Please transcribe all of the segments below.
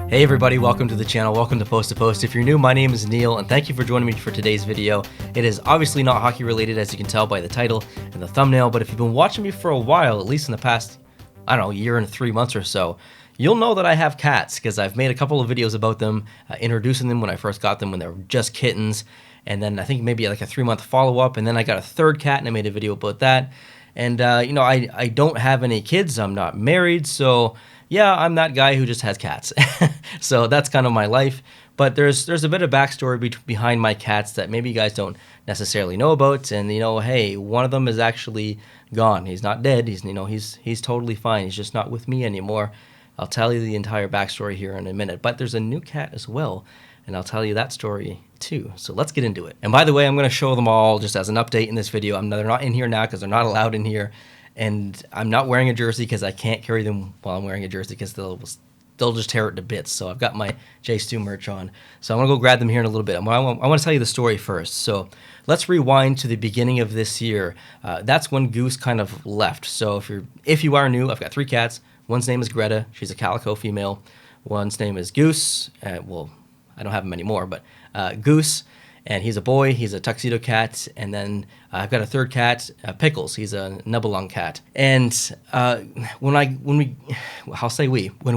Hey everybody, welcome to the channel, welcome to Post to Post. If you're new, my name is Neil, and thank you for joining me for today's video. It is obviously not hockey related, as you can tell by the title and the thumbnail, but if you've been watching me for a while, at least in the past, I don't know, year and 3 months or so, you'll know that I have cats, because I've made a couple of videos about them, introducing them when I first got them when they were just kittens, and then I think maybe like a 3-month follow-up, and then I got a third cat and I made a video about that. And you know, I don't have any kids, I'm not married, so yeah, I'm that guy who just has cats. So that's kind of my life. But there's a bit of backstory behind my cats that maybe you guys don't necessarily know about. And you know, hey, one of them is actually gone. He's not dead. He's totally fine. He's just not with me anymore. I'll tell you the entire backstory here in a minute. But there's a new cat as well, and I'll tell you that story too. So let's get into it. And by the way, I'm going to show them all just as an update in this video. They're not in here now because they're not allowed in here. And I'm not wearing a jersey because I can't carry them while I'm wearing a jersey because they'll just tear it to bits. So I've got my J Stu merch on. So I'm going to go grab them here in a little bit. I want to tell you the story first. So let's rewind to the beginning of this year. That's when Goose kind of left. So if you are new, I've got 3 cats. One's name is Greta. She's a calico female. One's name is Goose. Well, I don't have him anymore, but Goose. And he's a boy, he's a tuxedo cat, and then I've got a third cat, Pickles. He's a Nebelong cat. And when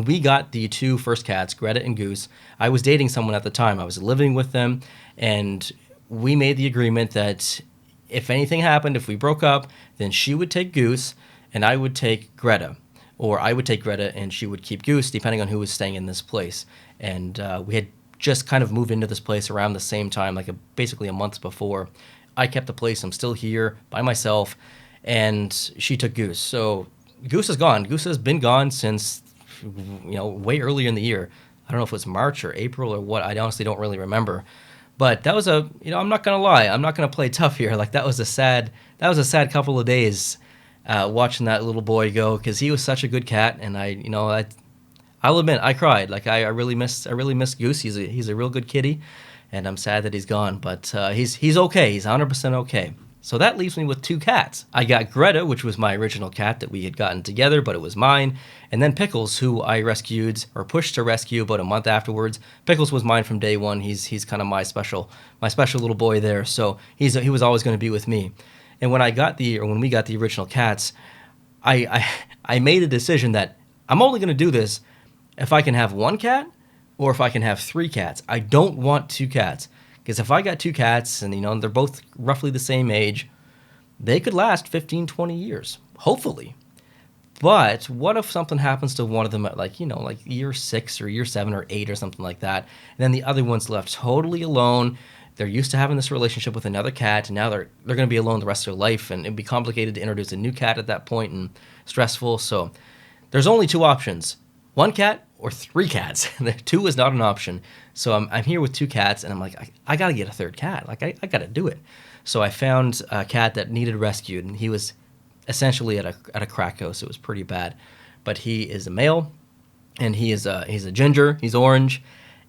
we got the 2 first cats, Greta and Goose, I was dating someone at the time. I was living with them, and we made the agreement that if anything happened, if we broke up, then she would take Goose, and I would take Greta. Or I would take Greta, and she would keep Goose, depending on who was staying in this place. And we had just kind of moved into this place around the same time, like basically a month before. I kept the place. I'm still here by myself, and she took Goose. So Goose is gone. Goose has been gone since, way earlier in the year. I don't know if it was March or April or what. I honestly don't really remember. But that was I'm not gonna lie. I'm not gonna play tough here. Like that was a sad couple of days watching that little boy go, because he was such a good cat, and I'll admit, I cried. Like I really miss Goose. He's a real good kitty, and I'm sad that he's gone. But he's okay. He's 100% okay. So that leaves me with 2 cats. I got Greta, which was my original cat that we had gotten together, but it was mine. And then Pickles, who I rescued or pushed to rescue about a month afterwards. Pickles was mine from day one. He's kind of my special little boy there. So he was always going to be with me. And when we got the original cats, I made a decision that I'm only going to do this if I can have 1 cat or if I can have 3 cats. I don't want 2 cats, because if I got 2 cats and they're both roughly the same age, they could last 15, 20 years, hopefully. But what if something happens to one of them at like year 6 or year 7 or 8 or something like that, and then the other one's left totally alone. They're used to having this relationship with another cat, and now they're going to be alone the rest of their life, and it'd be complicated to introduce a new cat at that point and stressful. So there's only 2 options. 1 cat or 3 cats. 2 is not an option. So I'm here with 2 cats, and I'm like, I got to get a 3rd cat. Like, I got to do it. So I found a cat that needed rescued, and he was essentially at a crack house. It was pretty bad. But he is a male, and he's a ginger. He's orange,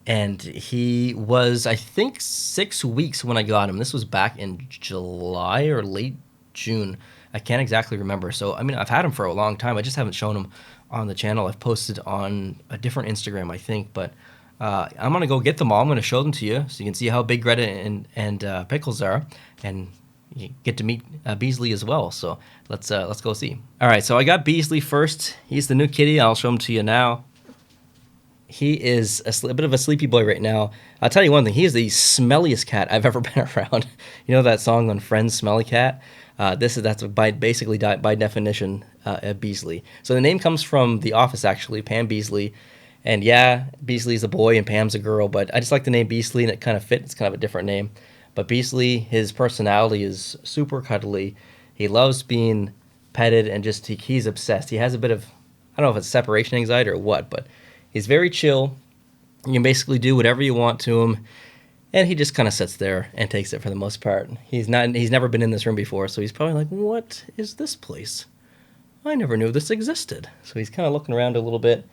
and he was, I think, 6 weeks when I got him. This was back in July or late June. I can't exactly remember. So, I've had him for a long time. I just haven't shown him on the channel. I've posted on a different Instagram, I think, but I'm gonna go get them all. I'm gonna show them to you so you can see how big Greta and Pickles are, and you get to meet Beasley as well. So let's go see. All right, so I got Beasley first. He's the new kitty. I'll show him to you now. He is a bit of a sleepy boy right now. I'll tell you one thing. He is the smelliest cat I've ever been around. You know that song on Friends, Smelly Cat? That's by definition Beasley. So the name comes from The Office, actually, Pam Beasley. And yeah, Beasley's a boy and Pam's a girl, but I just like the name Beasley, and it kind of fits. It's kind of a different name. But Beasley, his personality is super cuddly. He loves being petted, and he's obsessed. He has a bit of, I don't know if it's separation anxiety or what, but he's very chill. You can basically do whatever you want to him, and he just kind of sits there and takes it for the most part. He's never been in this room before, so he's probably like, what is this place? I never knew this existed. So he's kind of looking around a little bit,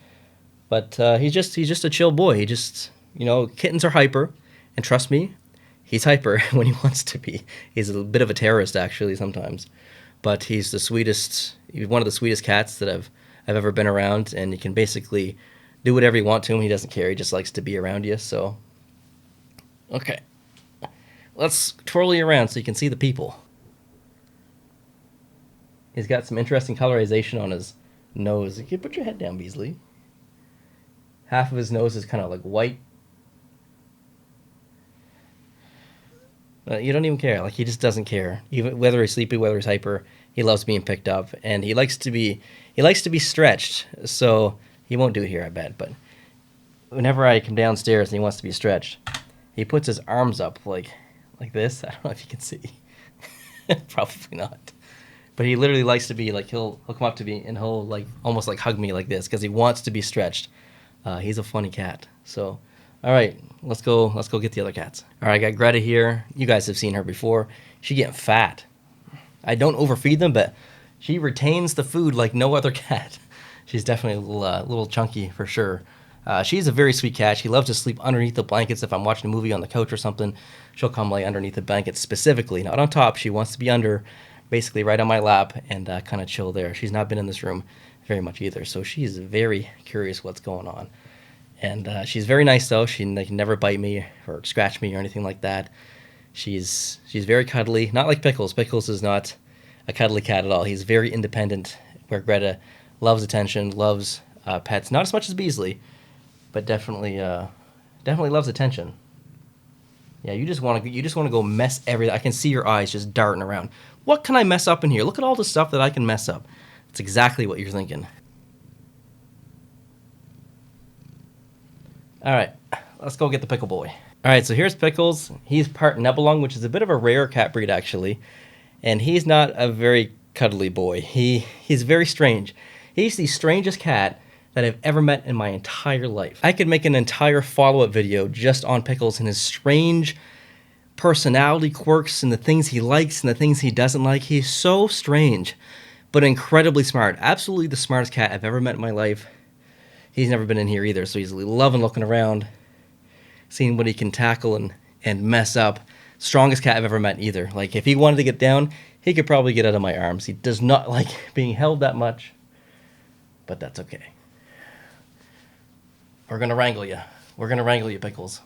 but he's just a chill boy. Kittens are hyper, and trust me, he's hyper when he wants to be. He's a bit of a terrorist, actually, sometimes, but he's the sweetest. He's one of the sweetest cats that I've ever been around, and you can basically do whatever you want to him. He doesn't care. He just likes to be around you. So, okay. Let's twirl you around so you can see the people. He's got some interesting colorization on his nose. You can put your head down, Beasley. Half of his nose is kind of like white. You don't even care. Like, he just doesn't care. Even whether he's sleepy, whether he's hyper, he loves being picked up, and he likes to be stretched. So he won't do it here, I bet. But whenever I come downstairs and he wants to be stretched, he puts his arms up like this. I don't know if you can see. Probably not. But he literally likes to be like, he'll come up to me and he'll like almost like hug me like this because he wants to be stretched. He's a funny cat. So, all right, let's go get the other cats. All right, I got Greta here. You guys have seen her before. She's getting fat. I don't overfeed them, but she retains the food like no other cat. She's definitely a little chunky for sure. She's a very sweet cat. She loves to sleep underneath the blankets. If I'm watching a movie on the couch or something, she'll come lay underneath the blanket specifically, not on top. She wants to be under, basically right on my lap, and kind of chill there. She's not been in this room very much either, so she's very curious what's going on. And she's very nice though. She can never bite me or scratch me or anything like that. She's very cuddly, not like Pickles. Pickles is not a cuddly cat at all. He's very independent, where Greta loves attention, loves pets, not as much as Beasley, but definitely loves attention. Yeah, you just want to go mess everything. I can see your eyes just darting around. What can I mess up in here? Look at all the stuff that I can mess up. It's exactly what you're thinking. All right, let's go get the Pickle Boy. All right, so here's Pickles. He's part Nebelong, which is a bit of a rare cat breed, actually. And he's not a very cuddly boy. He's very strange. He's the strangest cat that I've ever met in my entire life. I could make an entire follow-up video just on Pickles and his strange personality quirks and the things he likes and the things he doesn't like. He's so strange, but incredibly smart. Absolutely the smartest cat I've ever met in my life. He's never been in here either, so he's loving looking around, seeing what he can tackle and mess up. Strongest cat I've ever met either. Like, if he wanted to get down, he could probably get out of my arms. He does not like being held that much, but that's okay. We're going to wrangle you. We're going to wrangle you, Pickles.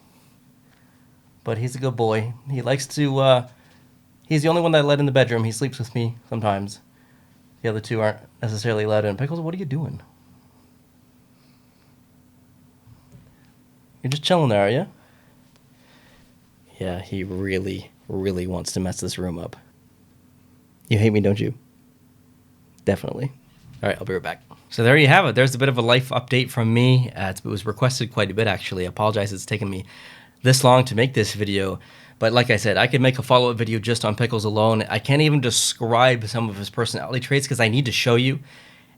But he's a good boy. He likes to, he's the only one that I let in the bedroom. He sleeps with me sometimes. The other two aren't necessarily allowed in. Pickles, what are you doing? You're just chilling there, are you? Yeah, he really, really wants to mess this room up. You hate me, don't you? Definitely. All right, I'll be right back. So there you have it. There's a bit of a life update from me. It was requested quite a bit, actually. I apologize it's taken me this long to make this video. But like I said, I could make a follow-up video just on Pickles alone. I can't even describe some of his personality traits because I need to show you.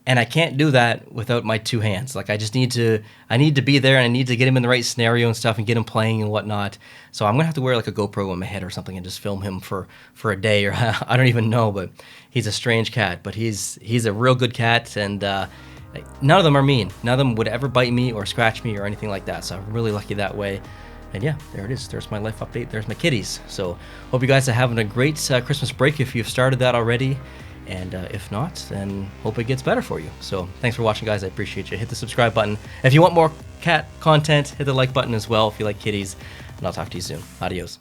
And I can't do that without my two hands. Like, I need to be there, and I need to get him in the right scenario and stuff and get him playing and whatnot. So I'm going to have to wear like a GoPro on my head or something and just film him for a day, or I don't even know, but he's a strange cat. But he's a real good cat, and none of them are mean. None of them would ever bite me or scratch me or anything like that. So I'm really lucky that way. And yeah, there it is. There's my life update. There's my kitties. So hope you guys are having a great Christmas break if you've started that already. And if not, then hope it gets better for you. So thanks for watching, guys. I appreciate you. Hit the subscribe button. If you want more cat content, hit the like button as well if you like kitties. And I'll talk to you soon. Adios.